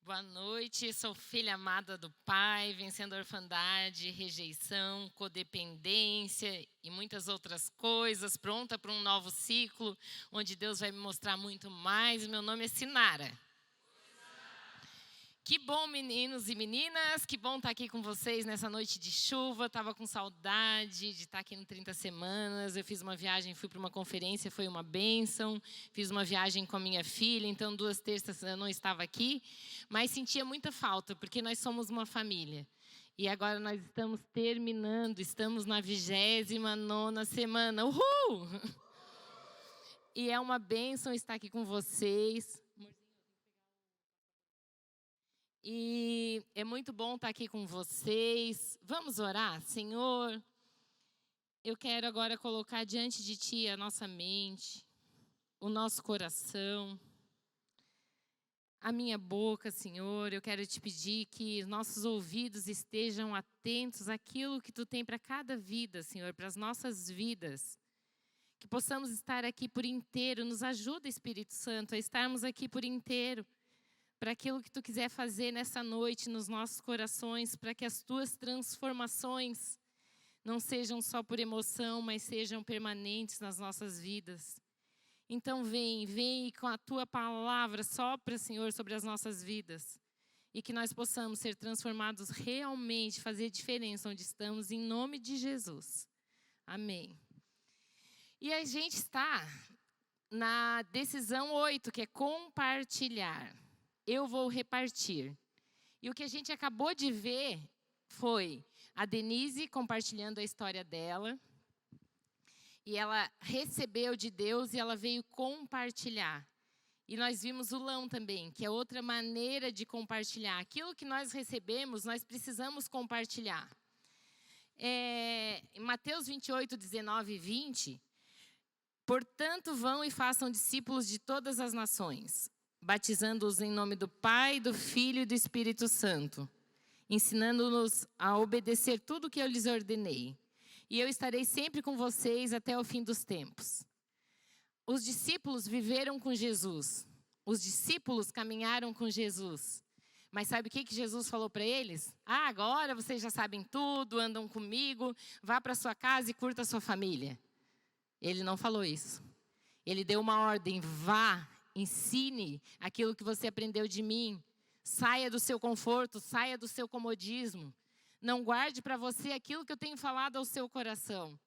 Boa noite, sou filha amada do Pai, vencendo a orfandade, rejeição, codependência e muitas outras coisas, pronta para um novo ciclo, onde Deus vai me mostrar muito mais. Meu nome é Sinara. Que bom, meninos e meninas, que bom estar aqui com vocês nessa noite de chuva. Estava com saudade de estar aqui no 30 Semanas. Eu fiz uma viagem, fui para uma conferência, foi uma bênção. Fiz uma viagem com a minha filha, então 2 terças eu não estava aqui. Mas sentia muita falta, porque nós somos uma família. E agora nós estamos terminando, estamos na 29ª semana. Uhul! E é uma bênção estar aqui com vocês. E é muito bom estar aqui com vocês. Vamos orar? Senhor, eu quero agora colocar diante de Ti a nossa mente, o nosso coração, a minha boca, Senhor. Eu quero Te pedir que nossos ouvidos estejam atentos àquilo que Tu tem para cada vida, Senhor, para as nossas vidas. Que possamos estar aqui por inteiro. Nos ajuda, Espírito Santo, a estarmos aqui por inteiro. Para aquilo que Tu quiser fazer nessa noite nos nossos corações, para que as Tuas transformações não sejam só por emoção, mas sejam permanentes nas nossas vidas. Então vem com a Tua palavra, sopra, Senhor, sobre as nossas vidas. E que nós possamos ser transformados realmente, fazer diferença onde estamos, em nome de Jesus. Amém. E a gente está na decisão 8, que é compartilhar. Eu vou repartir. E o que a gente acabou de ver foi a Denise compartilhando a história dela. E ela recebeu de Deus e ela veio compartilhar. E nós vimos o Lão também, que é outra maneira de compartilhar. Aquilo que nós recebemos, nós precisamos compartilhar. Em Mateus 28, 19 e 20, portanto, vão e façam discípulos de todas as nações, batizando-os em nome do Pai, do Filho e do Espírito Santo, ensinando-nos a obedecer tudo o que eu lhes ordenei. E eu estarei sempre com vocês até o fim dos tempos. Os discípulos viveram com Jesus. Os discípulos caminharam com Jesus. Mas sabe o que Jesus falou para eles? Agora vocês já sabem tudo, andam comigo, vá para sua casa e curta a sua família. Ele não falou isso. Ele deu uma ordem, vá. Ensine aquilo que você aprendeu de mim. Saia do seu conforto, saia do seu comodismo. Não guarde para você aquilo que eu tenho falado ao seu coração.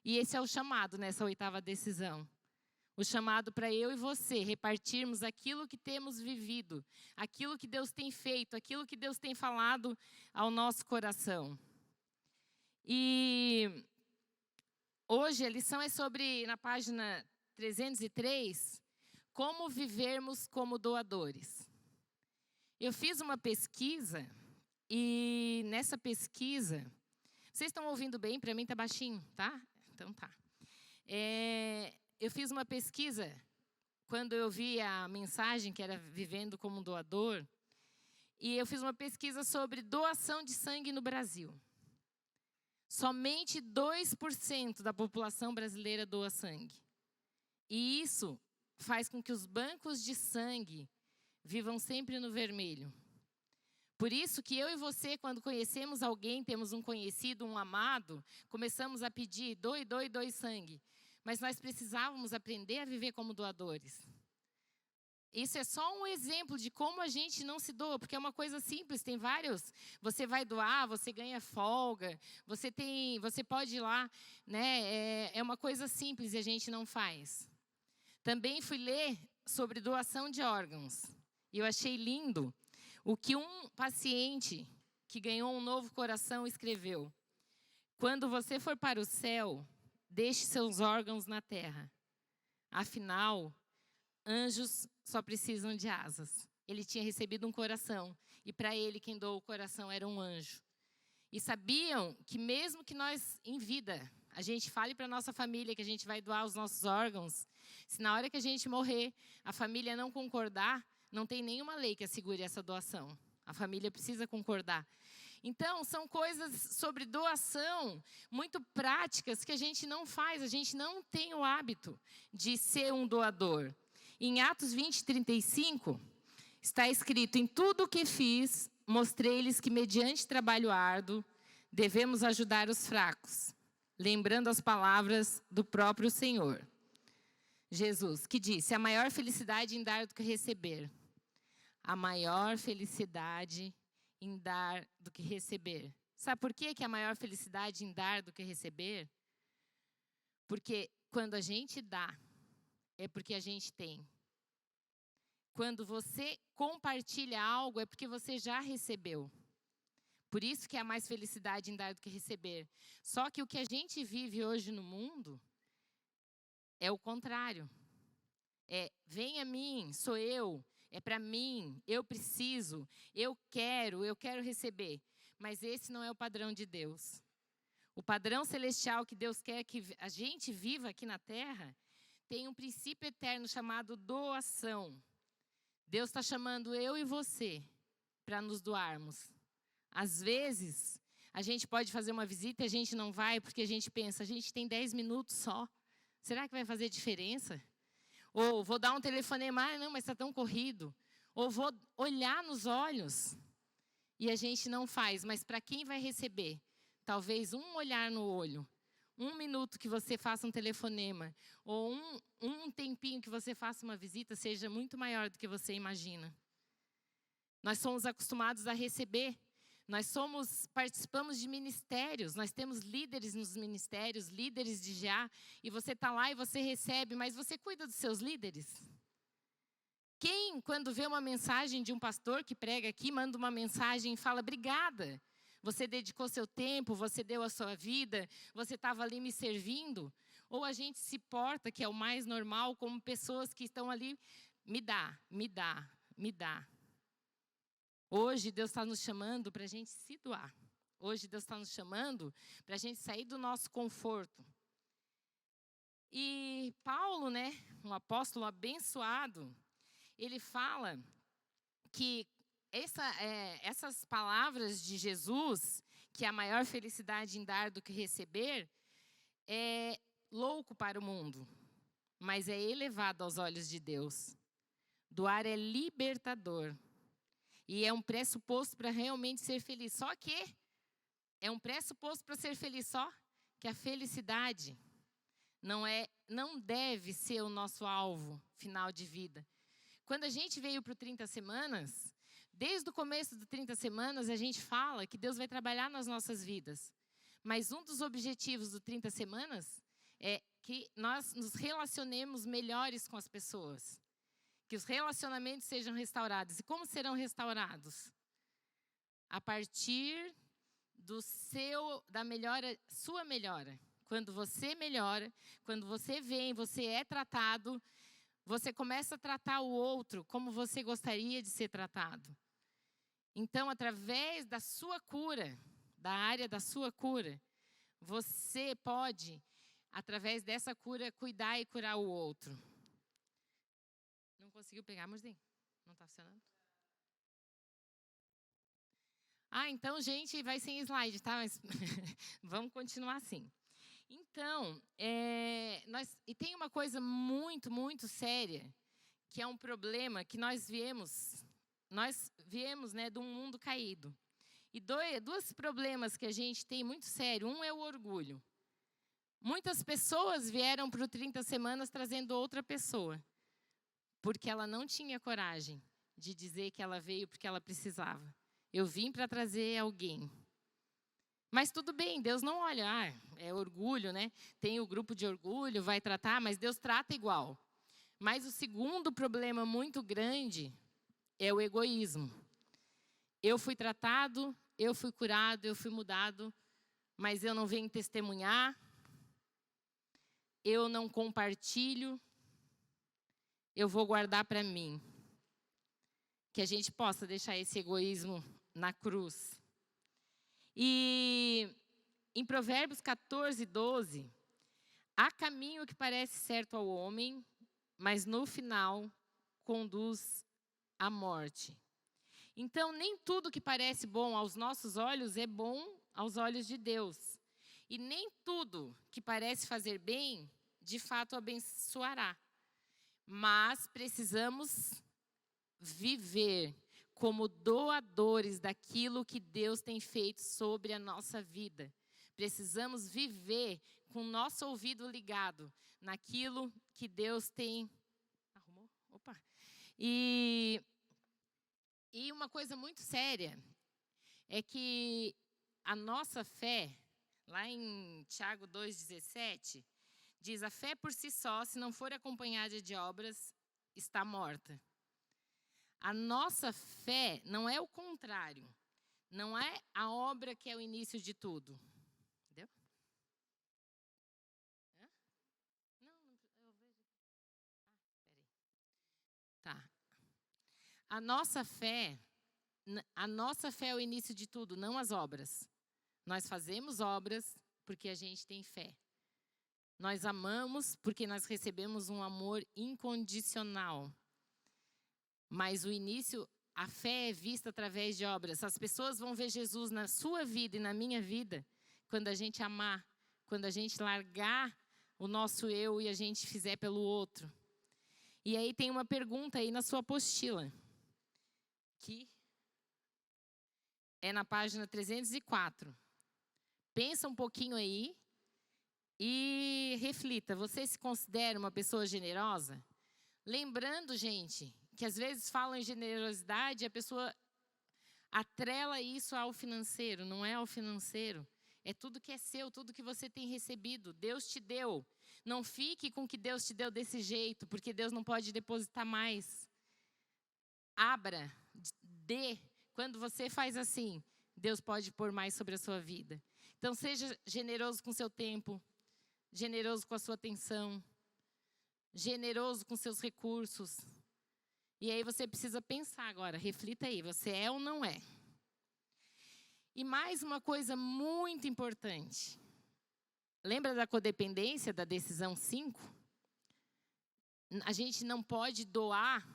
E esse é o chamado nessa 8ª decisão. O chamado para eu e você repartirmos aquilo que temos vivido, aquilo que Deus tem feito, aquilo que Deus tem falado ao nosso coração. E hoje a lição é sobre, na página 303, como vivermos como doadores. Eu fiz uma pesquisa e nessa pesquisa... Vocês estão ouvindo bem? Para mim está baixinho, tá? Então tá. Eu fiz uma pesquisa quando eu vi a mensagem que era vivendo como doador. E eu fiz uma pesquisa sobre doação de sangue no Brasil. Somente 2% da população brasileira doa sangue. E isso faz com que os bancos de sangue vivam sempre no vermelho. Por isso que eu e você, quando conhecemos alguém, temos um conhecido, um amado, começamos a pedir, doe sangue. Mas nós precisávamos aprender a viver como doadores. Isso é só um exemplo de como a gente não se doa, porque é uma coisa simples, tem vários. Você vai doar, você ganha folga, você pode ir lá, né? É uma coisa simples e a gente não faz. Também fui ler sobre doação de órgãos. E eu achei lindo o que um paciente que ganhou um novo coração escreveu. Quando você for para o céu, deixe seus órgãos na terra. Afinal, anjos só precisam de asas. Ele tinha recebido um coração. E para ele, quem doou o coração era um anjo. E sabiam que mesmo que nós, em vida, a gente fale para a nossa família que a gente vai doar os nossos órgãos, se na hora que a gente morrer, a família não concordar, não tem nenhuma lei que assegure essa doação. A família precisa concordar. Então, são coisas sobre doação muito práticas que a gente não faz. A gente não tem o hábito de ser um doador. Em Atos 20, 35, Está escrito: em tudo o que fiz, mostrei-lhes que mediante trabalho árduo, devemos ajudar os fracos, lembrando as palavras do próprio Senhor Jesus, que disse: a maior felicidade em dar do que receber. A maior felicidade em dar do que receber. Sabe por que é a maior felicidade em dar do que receber? Porque quando a gente dá, é porque a gente tem. Quando você compartilha algo, é porque você já recebeu. Por isso que há mais felicidade em dar do que receber. Só que o que a gente vive hoje no mundo é o contrário. É, vem a mim, sou eu, é para mim, eu preciso, eu quero receber. Mas esse não é o padrão de Deus. O padrão celestial que Deus quer que a gente viva aqui na terra tem um princípio eterno chamado doação. Deus está chamando eu e você para nos doarmos. Às vezes, a gente pode fazer uma visita e a gente não vai porque a gente pensa, a gente tem 10 minutos só. Será que vai fazer diferença? Ou vou dar um telefonema, não, mas está tão corrido. Ou vou olhar nos olhos e a gente não faz. Mas para quem vai receber? Talvez um olhar no olho, 1 minuto que você faça um telefonema, ou um tempinho que você faça uma visita, seja muito maior do que você imagina. Nós somos acostumados a receber. Participamos de ministérios, nós temos líderes nos ministérios, líderes de GA, e você está lá e você recebe, mas você cuida dos seus líderes? Quem, quando vê uma mensagem de um pastor que prega aqui, manda uma mensagem e fala, obrigada, você dedicou seu tempo, você deu a sua vida, você estava ali me servindo? Ou a gente se porta, que é o mais normal, como pessoas que estão ali, me dá, me dá, me dá. Hoje Deus está nos chamando para a gente se doar. Hoje Deus está nos chamando para a gente sair do nosso conforto. E Paulo, né, um apóstolo abençoado, ele fala que essas palavras de Jesus, que é a maior felicidade em dar do que receber, é louco para o mundo, mas é elevado aos olhos de Deus. Doar é libertador. E é um pressuposto para realmente ser feliz. Só que é um pressuposto para ser feliz só que a felicidade não deve ser o nosso alvo final de vida. Quando a gente veio para o 30 semanas, desde o começo do 30 semanas, a gente fala que Deus vai trabalhar nas nossas vidas. Mas um dos objetivos do 30 semanas é que nós nos relacionemos melhores com as pessoas. Que os relacionamentos sejam restaurados. E como serão restaurados? A partir sua melhora. Quando você melhora, quando você vem, você é tratado, você começa a tratar o outro como você gostaria de ser tratado. Então, através da sua cura, da área da sua cura, você pode, através dessa cura, cuidar e curar o outro. Não conseguiu pegar, Amorzinho? Não está funcionando? Então, gente, vai sem slide, tá? Mas vamos continuar assim. Então, e tem uma coisa muito, muito séria, que é um problema que nós viemos, né, de um mundo caído. E dois problemas que a gente tem muito sério. Um é o orgulho. Muitas pessoas vieram para o 30 semanas trazendo outra pessoa, porque ela não tinha coragem de dizer que ela veio porque ela precisava. Eu vim para trazer alguém. Mas tudo bem, Deus não olha, é orgulho, né? Tem o grupo de orgulho, vai tratar, mas Deus trata igual. Mas o segundo problema muito grande é o egoísmo. Eu fui tratado, eu fui curado, eu fui mudado, mas eu não venho testemunhar, eu não compartilho, eu vou guardar para mim. Que a gente possa deixar esse egoísmo na cruz. E em Provérbios 14, 12, há caminho que parece certo ao homem, mas no final conduz à morte. Então, nem tudo que parece bom aos nossos olhos é bom aos olhos de Deus. E nem tudo que parece fazer bem, de fato abençoará. Mas precisamos viver como doadores daquilo que Deus tem feito sobre a nossa vida. Precisamos viver com o nosso ouvido ligado naquilo que Deus tem. Arrumou? Opa! E uma coisa muito séria é que a nossa fé, lá em Tiago 2,17, diz: a fé por si só, se não for acompanhada de obras, está morta. A nossa fé não é o contrário. Não é a obra que é o início de tudo. Entendeu? Hã? Não, eu vejo. Peraí. Tá. A nossa fé é o início de tudo, não as obras. Nós fazemos obras porque a gente tem fé. Nós amamos porque nós recebemos um amor incondicional. Mas o início, a fé é vista através de obras. As pessoas vão ver Jesus na sua vida e na minha vida quando a gente amar, quando a gente largar o nosso eu e a gente fizer pelo outro. E aí tem uma pergunta aí na sua apostila, que é na página 304. Pensa um pouquinho aí e reflita. Você se considera uma pessoa generosa? Lembrando, gente, que às vezes falam em generosidade e a pessoa atrela isso ao financeiro. Não é ao financeiro. É tudo que é seu, tudo que você tem recebido. Deus te deu. Não fique com o que Deus te deu desse jeito, porque Deus não pode depositar mais. Abra, dê. Quando você faz assim, Deus pode pôr mais sobre a sua vida. Então, seja generoso com o seu tempo, generoso com a sua atenção, generoso com seus recursos. E aí você precisa pensar agora, reflita aí, você é ou não é? E mais uma coisa muito importante. Lembra da codependência, da decisão 5? A gente não pode doar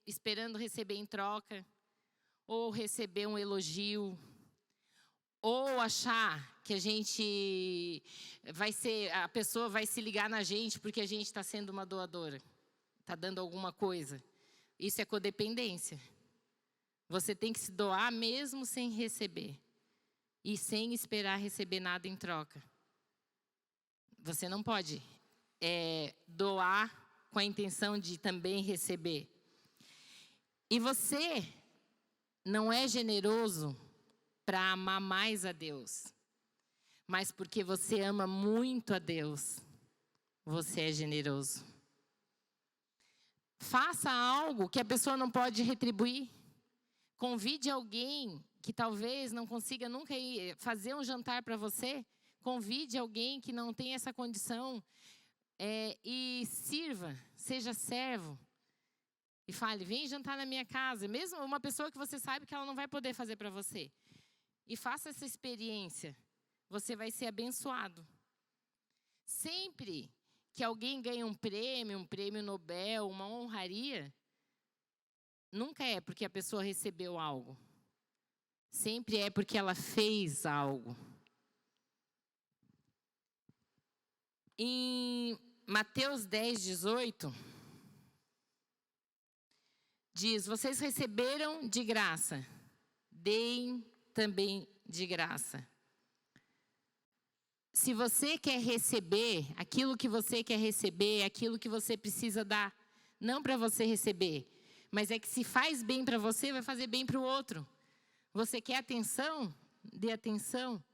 esperando receber em troca, ou receber um elogio, ou achar que a pessoa vai se ligar na gente porque a gente está sendo uma doadora, está dando alguma coisa. Isso é codependência. Você tem que se doar mesmo sem receber e sem esperar receber nada em troca. Você não pode doar com a intenção de também receber. E você não é generoso para amar mais a Deus, mas porque você ama muito a Deus, você é generoso. Faça algo que a pessoa não pode retribuir. Convide alguém que talvez não consiga nunca ir fazer um jantar para você. Convide alguém que não tem essa condição e sirva, seja servo. E fale, vem jantar na minha casa. Mesmo uma pessoa que você sabe que ela não vai poder fazer para você. E faça essa experiência. Você vai ser abençoado. Sempre que alguém ganha um prêmio Nobel, uma honraria, nunca é porque a pessoa recebeu algo. Sempre é porque ela fez algo. Em Mateus 10:18, diz: vocês receberam de graça, deem também de graça. Se você quer receber, aquilo que você quer receber, aquilo que você precisa dar, não para você receber, mas é que se faz bem para você, vai fazer bem para o outro. Você quer atenção? Dê atenção.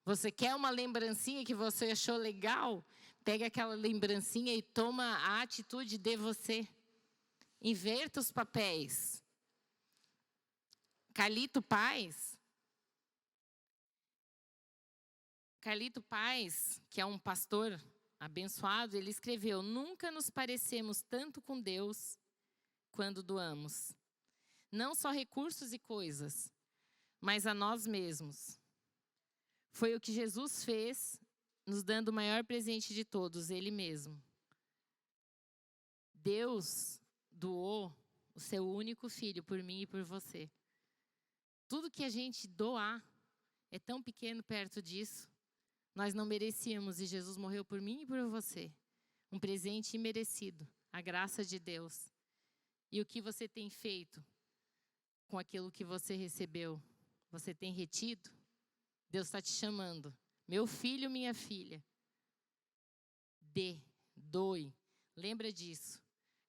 Você quer uma lembrancinha que você achou legal? Pega aquela lembrancinha e toma a atitude de você. Inverta os papéis. Carlito Paz, que é um pastor abençoado, ele escreveu: nunca nos parecemos tanto com Deus quando doamos. Não só recursos e coisas, mas a nós mesmos. Foi o que Jesus fez, nos dando o maior presente de todos, Ele mesmo. Deus doou o seu único filho por mim e por você. Tudo que a gente doar é tão pequeno perto disso. Nós não merecíamos e Jesus morreu por mim e por você. Um presente imerecido, a graça de Deus. E o que você tem feito com aquilo que você recebeu? Você tem retido? Deus está te chamando. Meu filho, minha filha. Doe. Lembra disso.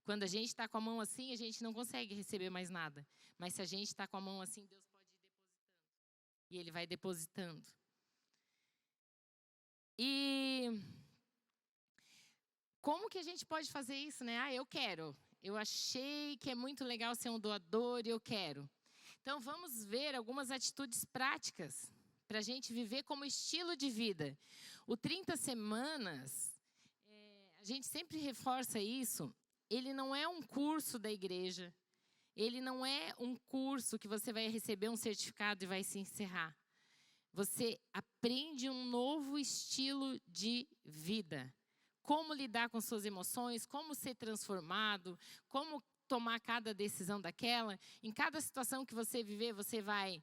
Quando a gente está com a mão assim, a gente não consegue receber mais nada. Mas se a gente está com a mão assim, Deus pode ir depositando. E Ele vai depositando. E como que a gente pode fazer isso, né? Eu quero. Eu achei que é muito legal ser um doador e eu quero. Então, vamos ver algumas atitudes práticas para a gente viver como estilo de vida. O 30 semanas, a gente sempre reforça isso, ele não é um curso da igreja. Ele não é um curso que você vai receber um certificado e vai se encerrar. Você aprende um novo estilo de vida. Como lidar com suas emoções, como ser transformado, como tomar cada decisão daquela. Em cada situação que você viver, você vai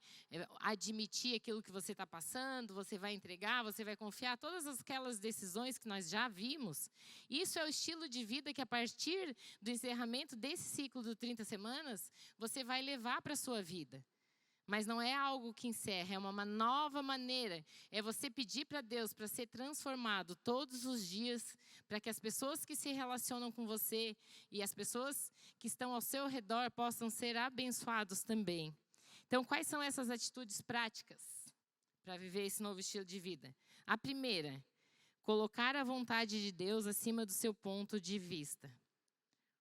admitir aquilo que você está passando, você vai entregar, você vai confiar. Todas aquelas decisões que nós já vimos. Isso é o estilo de vida que, a partir do encerramento desse ciclo de 30 semanas, você vai levar para a sua vida. Mas não é algo que encerra, é uma nova maneira. É você pedir para Deus para ser transformado todos os dias, para que as pessoas que se relacionam com você e as pessoas que estão ao seu redor possam ser abençoados também. Então, quais são essas atitudes práticas para viver esse novo estilo de vida? A primeira, colocar a vontade de Deus acima do seu ponto de vista.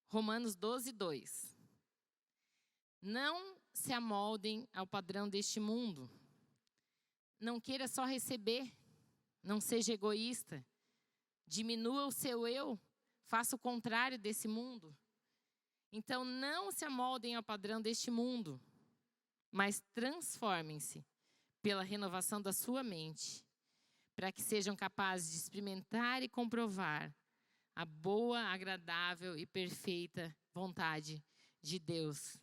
Romanos 12, 2. Não se amoldem ao padrão deste mundo. Não queira só receber. Não seja egoísta. Diminua o seu eu. Faça o contrário desse mundo. Então, não se amoldem ao padrão deste mundo, mas transformem-se pela renovação da sua mente, para que sejam capazes de experimentar e comprovar a boa, agradável e perfeita vontade de Deus.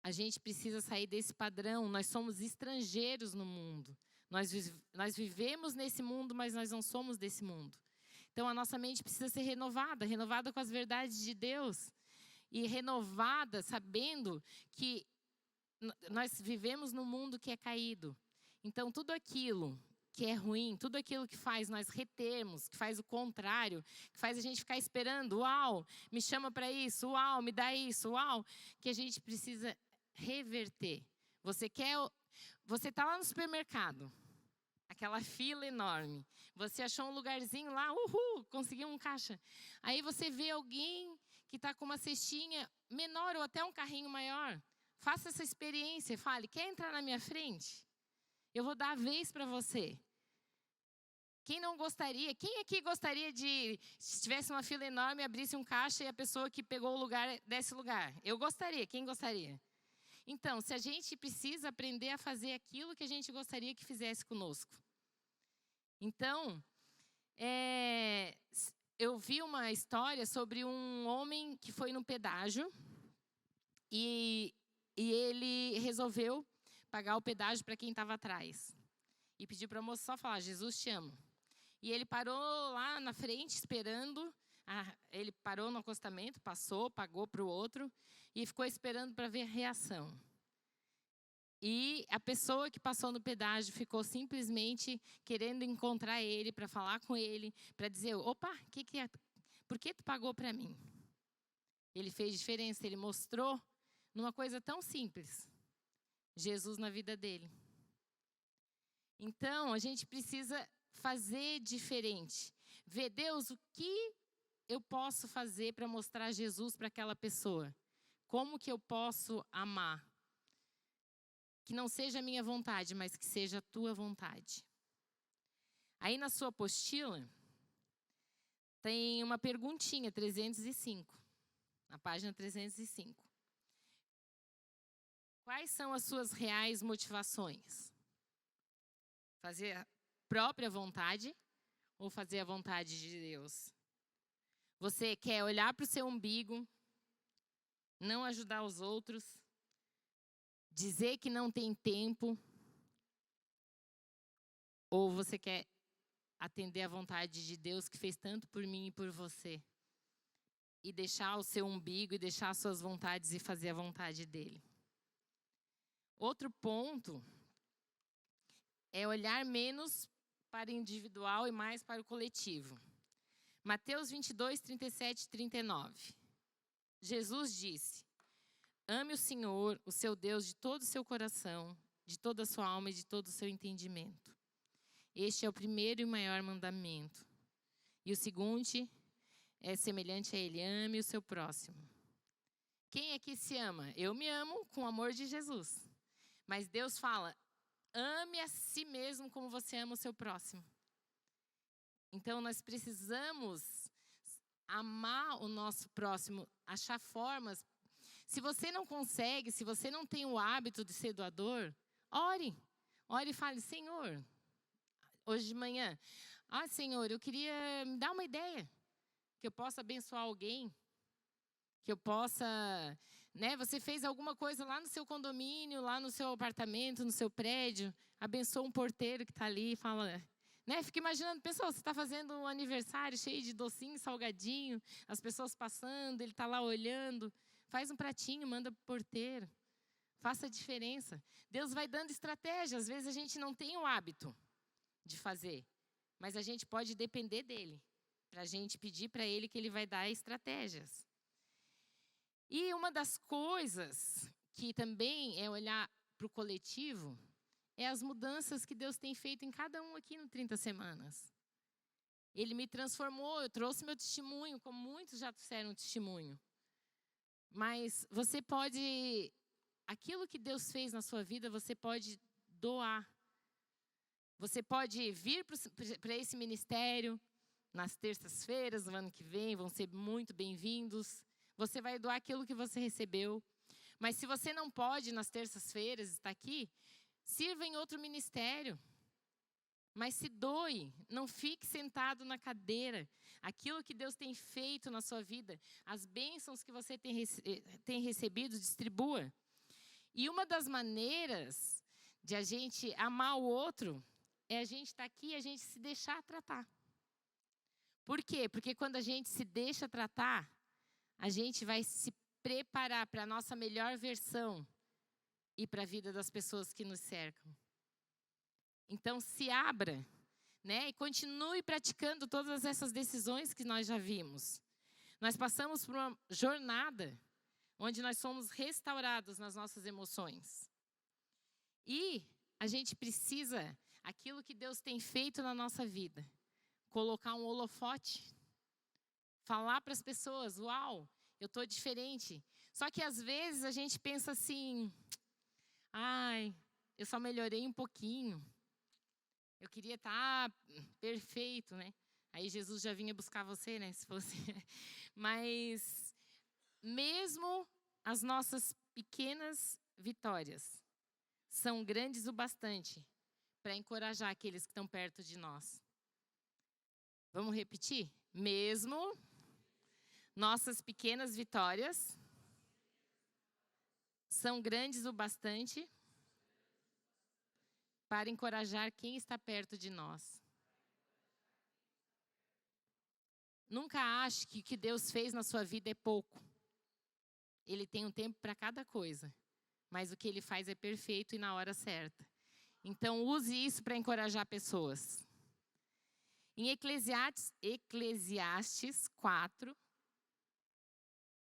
A gente precisa sair desse padrão. Nós somos estrangeiros no mundo. Nós vivemos nesse mundo, mas nós não somos desse mundo. Então, a nossa mente precisa ser renovada com as verdades de Deus. E renovada sabendo que nós vivemos num mundo que é caído. Então, tudo aquilo que é ruim, tudo aquilo que faz nós retermos, que faz o contrário, que faz a gente ficar esperando, uau, me chama para isso, uau, me dá isso, uau, que a gente precisa reverter. Você está lá no supermercado, aquela fila enorme. Você achou um lugarzinho lá, conseguiu um caixa. Aí você vê alguém que está com uma cestinha menor ou até um carrinho maior. Faça essa experiência, fale, quer entrar na minha frente? Eu vou dar a vez para você. Quem não gostaria? Quem aqui gostaria de, se tivesse uma fila enorme, abrisse um caixa e a pessoa que pegou o lugar desse lugar? Eu gostaria. Quem gostaria? Então, se a gente precisa aprender a fazer aquilo que a gente gostaria que fizesse conosco. Então, eu vi uma história sobre um homem que foi no pedágio e ele resolveu pagar o pedágio para quem estava atrás. E pediu para a moça só falar, Jesus te amo. E ele parou lá na frente esperando. Ele parou no acostamento, passou, pagou para o outro e ficou esperando para ver a reação. E a pessoa que passou no pedágio ficou simplesmente querendo encontrar ele, para falar com ele, para dizer, opa, por que tu pagou para mim? Ele fez diferença, ele mostrou numa coisa tão simples, Jesus na vida dele. Então, a gente precisa fazer diferente. Ver, Deus, o que eu posso fazer para mostrar Jesus para aquela pessoa? Como que eu posso amar? Que não seja a minha vontade, mas que seja a tua vontade. Aí na sua apostila, tem uma perguntinha, 305. Na página 305. Quais são as suas reais motivações? Fazer a própria vontade ou fazer a vontade de Deus? Você quer olhar para o seu umbigo, não ajudar os outros, dizer que não tem tempo, ou você quer atender à vontade de Deus que fez tanto por mim e por você? e deixar o seu umbigo e deixar as suas vontades e fazer a vontade dele. Outro ponto é olhar menos para o individual e mais para o coletivo. Mateus 22, 37 e 39. Jesus disse: ame o Senhor, o seu Deus, de todo o seu coração, de toda a sua alma e de todo o seu entendimento. Este é o primeiro e maior mandamento. E o segundo é semelhante a ele: ame o seu próximo. Quem aqui se ama? Eu me amo com o amor de Jesus. Mas Deus fala: ame a si mesmo como você ama o seu próximo. Então nós precisamos amar o nosso próximo, achar formas. Se você não consegue, se você não tem o hábito de ser doador, ore. Ore e fale: Senhor, hoje de manhã, Senhor, eu queria me dar uma ideia, que eu possa abençoar alguém, que eu possa, você fez alguma coisa lá no seu condomínio, lá no seu apartamento, no seu prédio, abençoa um porteiro que está ali e fala, fica imaginando, pessoal, você está fazendo um aniversário cheio de docinho, salgadinho, as pessoas passando, ele está lá olhando, faz um pratinho, manda para o porteiro, faça a diferença. Deus vai dando estratégia, às vezes a gente não tem o hábito de fazer, mas a gente pode depender dele, para a gente pedir para ele que ele vai dar estratégias. E uma das coisas que também é olhar para o coletivo é as mudanças que Deus tem feito em cada um aqui no 30 Semanas. Ele me transformou, eu trouxe meu testemunho, como muitos já trouxeram testemunho. Mas você pode, aquilo que Deus fez na sua vida, você pode doar. Você pode vir para esse ministério nas terças-feiras do ano que vem, vão ser muito bem-vindos. Você vai doar aquilo que você recebeu. Mas se você não pode, nas terças-feiras, estar aqui, sirva em outro ministério. Mas se doe, não fique sentado na cadeira. Aquilo que Deus tem feito na sua vida, as bênçãos que você tem recebido, distribua. E uma das maneiras de a gente amar o outro é a gente estar aqui e a gente se deixar tratar. Por quê? Porque quando a gente se deixa tratar, a gente vai se preparar para a nossa melhor versão e para a vida das pessoas que nos cercam. Então, se abra, e continue praticando todas essas decisões que nós já vimos. Nós passamos por uma jornada onde nós somos restaurados nas nossas emoções. E a gente precisa, aquilo que Deus tem feito na nossa vida, colocar um holofote, falar para as pessoas: uau, eu estou diferente. Só que às vezes a gente pensa assim: eu só melhorei um pouquinho. Eu queria estar perfeito, Aí Jesus já vinha buscar você, se fosse. Mas mesmo as nossas pequenas vitórias são grandes o bastante para encorajar aqueles que estão perto de nós. Vamos repetir? Mesmo nossas pequenas vitórias são grandes o bastante para encorajar quem está perto de nós. Nunca ache que o que Deus fez na sua vida é pouco. Ele tem um tempo para cada coisa, mas o que Ele faz é perfeito e na hora certa. Então, use isso para encorajar pessoas. Em Eclesiastes 4,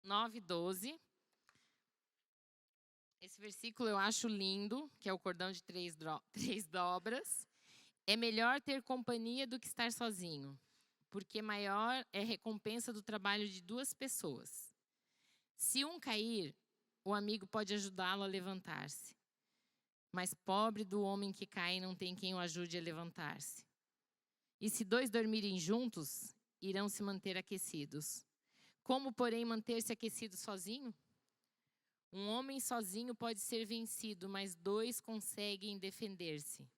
9 e 12. Esse versículo eu acho lindo, que é o cordão de 3 dobras. É melhor ter companhia do que estar sozinho, porque maior é a recompensa do trabalho de 2 pessoas. Se um cair, o amigo pode ajudá-lo a levantar-se. Mas pobre do homem que cai, não tem quem o ajude a levantar-se. E se 2 dormirem juntos, irão se manter aquecidos. Como, porém, manter-se aquecido sozinho? Um homem sozinho pode ser vencido, mas 2 conseguem defender-se.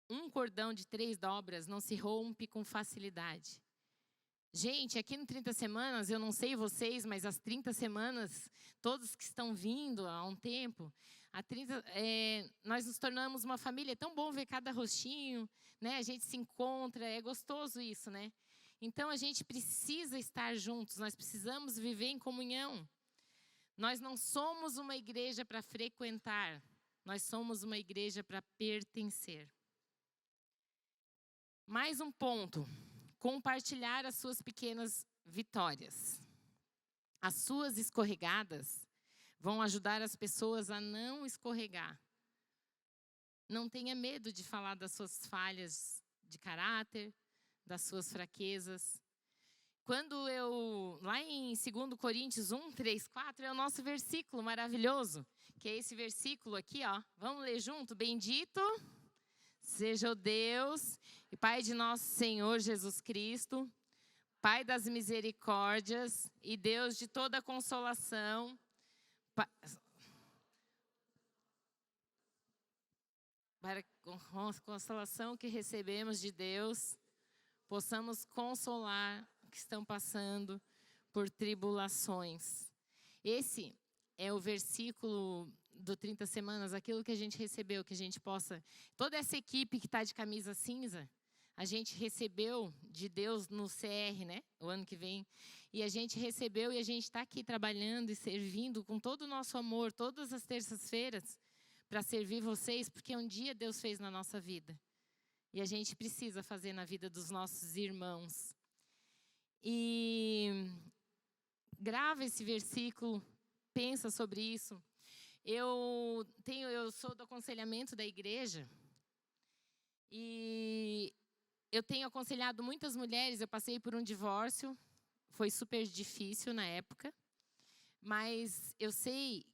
Um cordão de 3 dobras não se rompe com facilidade. Gente, aqui no 30 Semanas, eu não sei vocês, mas as 30 semanas, todos que estão vindo há um tempo, nós nos tornamos uma família. É tão bom ver cada rostinho, A gente se encontra, é gostoso isso, Então, a gente precisa estar juntos, nós precisamos viver em comunhão. Nós não somos uma igreja para frequentar, nós somos uma igreja para pertencer. Mais um ponto, compartilhar as suas pequenas vitórias. As suas escorregadas vão ajudar as pessoas a não escorregar. Não tenha medo de falar das suas falhas de caráter, das suas fraquezas. Quando lá em 2 Coríntios 1, 3, 4, é o nosso versículo maravilhoso, que é esse versículo aqui, ó. Vamos ler junto? Bendito seja o Deus e Pai de nosso Senhor Jesus Cristo, Pai das misericórdias e Deus de toda consolação, para com a consolação que recebemos de Deus, possamos consolar os que estão passando por tribulações. Esse é o versículo do 30 semanas, aquilo que a gente recebeu, que a gente possa... Toda essa equipe que está de camisa cinza, a gente recebeu de Deus no CR, né? O ano que vem. E a gente recebeu e a gente está aqui trabalhando e servindo com todo o nosso amor, todas as terças-feiras, para servir vocês, porque um dia Deus fez na nossa vida. E a gente precisa fazer na vida dos nossos irmãos. E grava esse versículo, pensa sobre isso. Eu sou do aconselhamento da igreja. E eu tenho aconselhado muitas mulheres. Eu passei por um divórcio, foi super difícil na época. Mas eu sei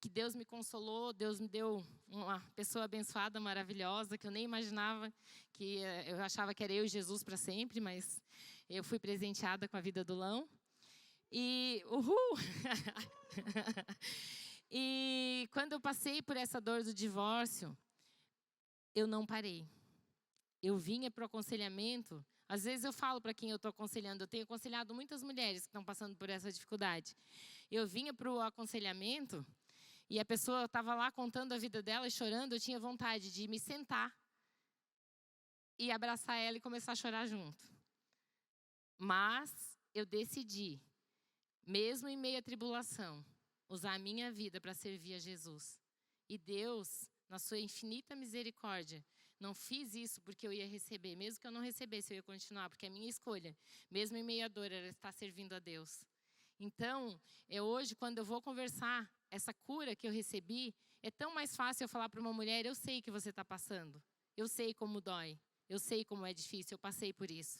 que Deus me consolou, Deus me deu uma pessoa abençoada, maravilhosa, que eu nem imaginava, que eu achava que era eu e Jesus para sempre, mas eu fui presenteada com a vida do Lão. E, uhul! E quando eu passei por essa dor do divórcio, eu não parei. Eu vinha para o aconselhamento. Às vezes eu falo para quem eu estou aconselhando, eu tenho aconselhado muitas mulheres que estão passando por essa dificuldade. Eu vinha para o aconselhamento e a pessoa estava lá contando a vida dela e chorando, eu tinha vontade de me sentar e abraçar ela e começar a chorar junto. Mas eu decidi, mesmo em meio à tribulação, usar a minha vida para servir a Jesus. E Deus, na sua infinita misericórdia, não fiz isso porque eu ia receber. Mesmo que eu não recebesse, eu ia continuar, porque a minha escolha, mesmo em meio à dor, era estar servindo a Deus. Então, hoje, quando eu vou conversar, essa cura que eu recebi, é tão mais fácil eu falar para uma mulher, eu sei que você está passando, eu sei como dói, eu sei como é difícil, eu passei por isso.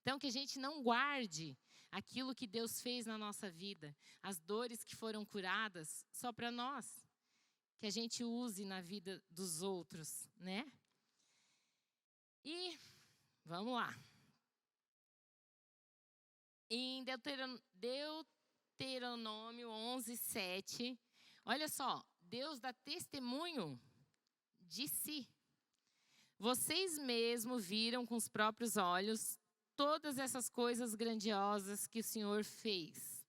Então, que a gente não guarde aquilo que Deus fez na nossa vida, as dores que foram curadas, só para nós. Que a gente use na vida dos outros, né? E, vamos lá. Em Deuteronômio 11, 7, olha só, Deus dá testemunho de si. Vocês mesmos viram com os próprios olhos todas essas coisas grandiosas que o Senhor fez.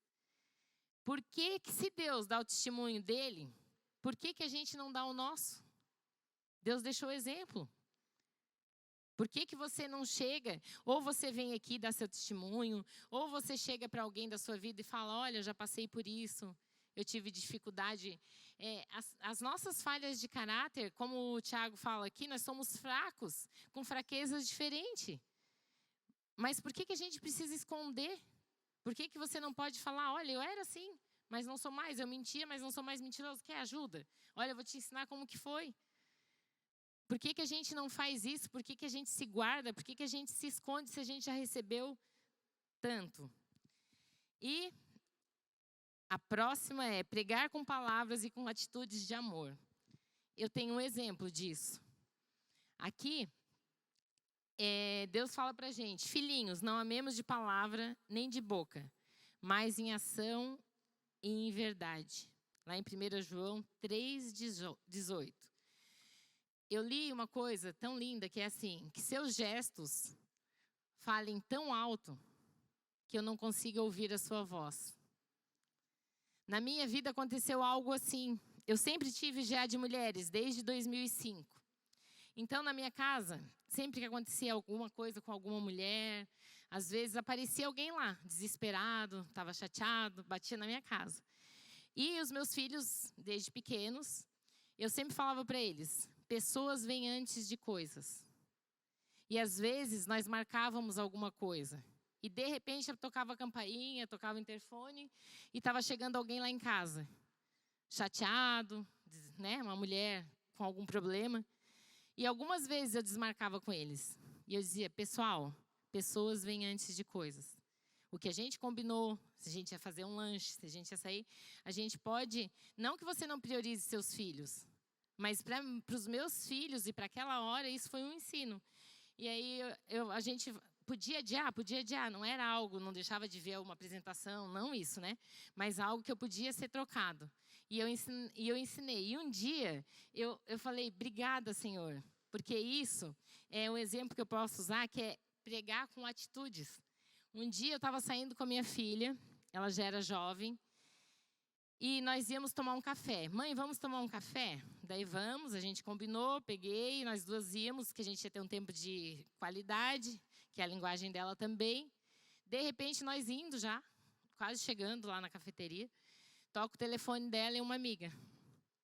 Por que se Deus dá o testemunho dele, por que a gente não dá o nosso? Deus deixou o exemplo. Por que você não chega, ou você vem aqui e dá seu testemunho, ou você chega para alguém da sua vida e fala, olha, eu já passei por isso, eu tive dificuldade. As nossas falhas de caráter, como o Tiago fala aqui, nós somos fracos, com fraquezas diferentes. Mas por que a gente precisa esconder? Por que você não pode falar, olha, eu era assim, mas não sou mais, eu mentia, mas não sou mais mentiroso, quer ajuda? Olha, eu vou te ensinar como que foi. Por que a gente não faz isso? Por que a gente se guarda? Por que a gente se esconde se a gente já recebeu tanto? E a próxima é pregar com palavras e com atitudes de amor. Eu tenho um exemplo disso. Aqui, Deus fala pra gente, filhinhos, não amemos de palavra nem de boca, mas em ação e em verdade. Lá em 1 João 3,18. Eu li uma coisa tão linda que é assim, que seus gestos falem tão alto que eu não consiga ouvir a sua voz. Na minha vida aconteceu algo assim. Eu sempre tive GA de mulheres, desde 2005. Então, na minha casa, sempre que acontecia alguma coisa com alguma mulher, Às vezes aparecia alguém lá, desesperado, estava chateado, batia na minha casa. E os meus filhos, desde pequenos, eu sempre falava para eles, pessoas vêm antes de coisas. E às vezes nós marcávamos alguma coisa. E de repente eu tocava a campainha, tocava o interfone e estava chegando alguém lá em casa. Chateado, né? Uma mulher com algum problema. E algumas vezes eu desmarcava com eles. E eu dizia, pessoal, pessoas vêm antes de coisas. O que a gente combinou, se a gente ia fazer um lanche, se a gente ia sair, a gente pode... Não que você não priorize seus filhos, mas para os meus filhos e para aquela hora, isso foi um ensino. E aí a gente podia adiar, não era algo, não deixava de ver uma apresentação, não isso, né? Mas algo que eu podia ser trocado. E eu ensinei. E um dia eu falei, obrigada, Senhor, porque isso é um exemplo que eu posso usar, que é pregar com atitudes. Um dia eu estava saindo com a minha filha, ela já era jovem, e nós íamos tomar um café. Mãe, vamos tomar um café? Daí vamos, a gente combinou, peguei, nós duas íamos, que a gente ia ter um tempo de qualidade, que é a linguagem dela também. De repente, nós indo já, quase chegando lá na cafeteria, toco o telefone dela e uma amiga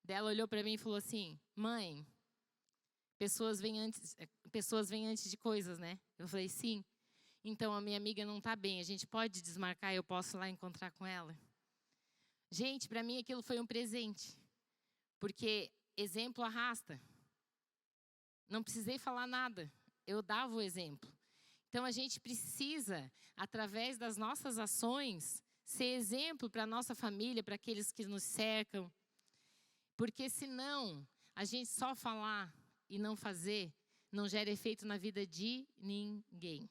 dela olhou para mim e falou assim, mãe, pessoas vêm antes de coisas, né? Eu falei, sim. Então, a minha amiga não está bem, a gente pode desmarcar, eu posso ir lá encontrar com ela? Gente, para mim aquilo foi um presente, porque exemplo arrasta. Não precisei falar nada, eu dava o exemplo. Então, a gente precisa, através das nossas ações, ser exemplo para a nossa família, para aqueles que nos cercam. Porque senão, a gente só falar e não fazer, não gera efeito na vida de ninguém.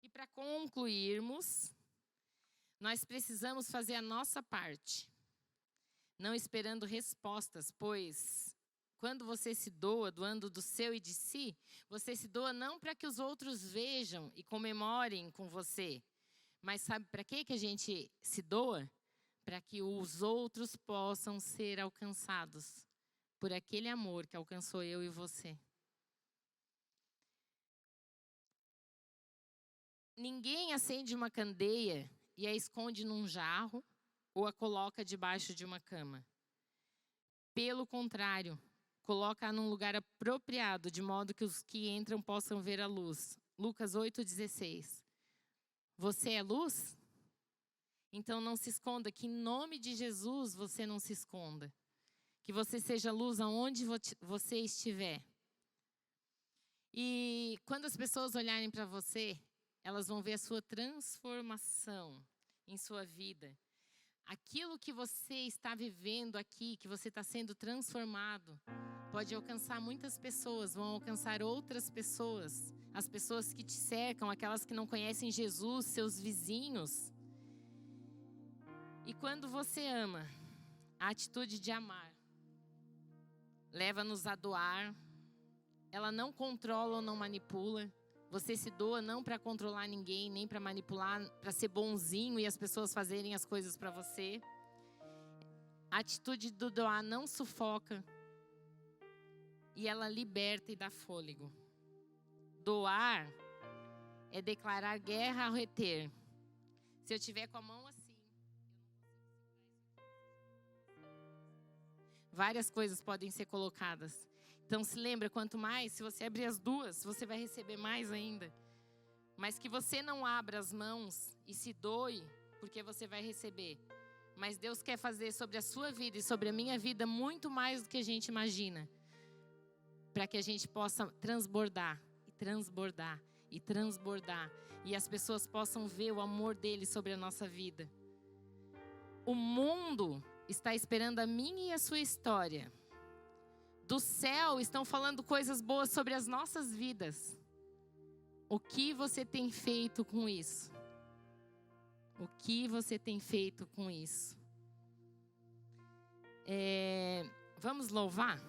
E para concluirmos, nós precisamos fazer a nossa parte, não esperando respostas, pois quando você se doa, doando do seu e de si, você se doa não para que os outros vejam e comemorem com você, mas sabe para que a gente se doa? Para que os outros possam ser alcançados por aquele amor que alcançou eu e você. Ninguém acende uma candeia e a esconde num jarro ou a coloca debaixo de uma cama. Pelo contrário, coloca-a num lugar apropriado, de modo que os que entram possam ver a luz. Lucas 8,16. Você é luz? Então não se esconda, que em nome de Jesus você não se esconda. Que você seja luz aonde você estiver. E quando as pessoas olharem para você, elas vão ver a sua transformação em sua vida. Aquilo que você está vivendo aqui, que você está sendo transformado, pode alcançar muitas pessoas, vão alcançar outras pessoas. As pessoas que te cercam, aquelas que não conhecem Jesus, seus vizinhos. E quando você ama, a atitude de amar leva-nos a doar. Ela não controla ou não manipula. Você se doa não para controlar ninguém, nem para manipular, para ser bonzinho e as pessoas fazerem as coisas para você. A atitude do doar não sufoca. E ela liberta e dá fôlego. Doar é declarar guerra ao reter. Se eu tiver com a mão assim, várias coisas podem ser colocadas. Então se lembra, quanto mais, se você abrir as duas, você vai receber mais ainda. Mas que você não abra as mãos e se doe, porque você vai receber. Mas Deus quer fazer sobre a sua vida e sobre a minha vida muito mais do que a gente imagina. Para que a gente possa transbordar, e transbordar, e transbordar. E as pessoas possam ver o amor dele sobre a nossa vida. O mundo está esperando a minha e a sua história. Do céu estão falando coisas boas sobre as nossas vidas. O que você tem feito com isso? O que você tem feito com isso? Vamos louvar?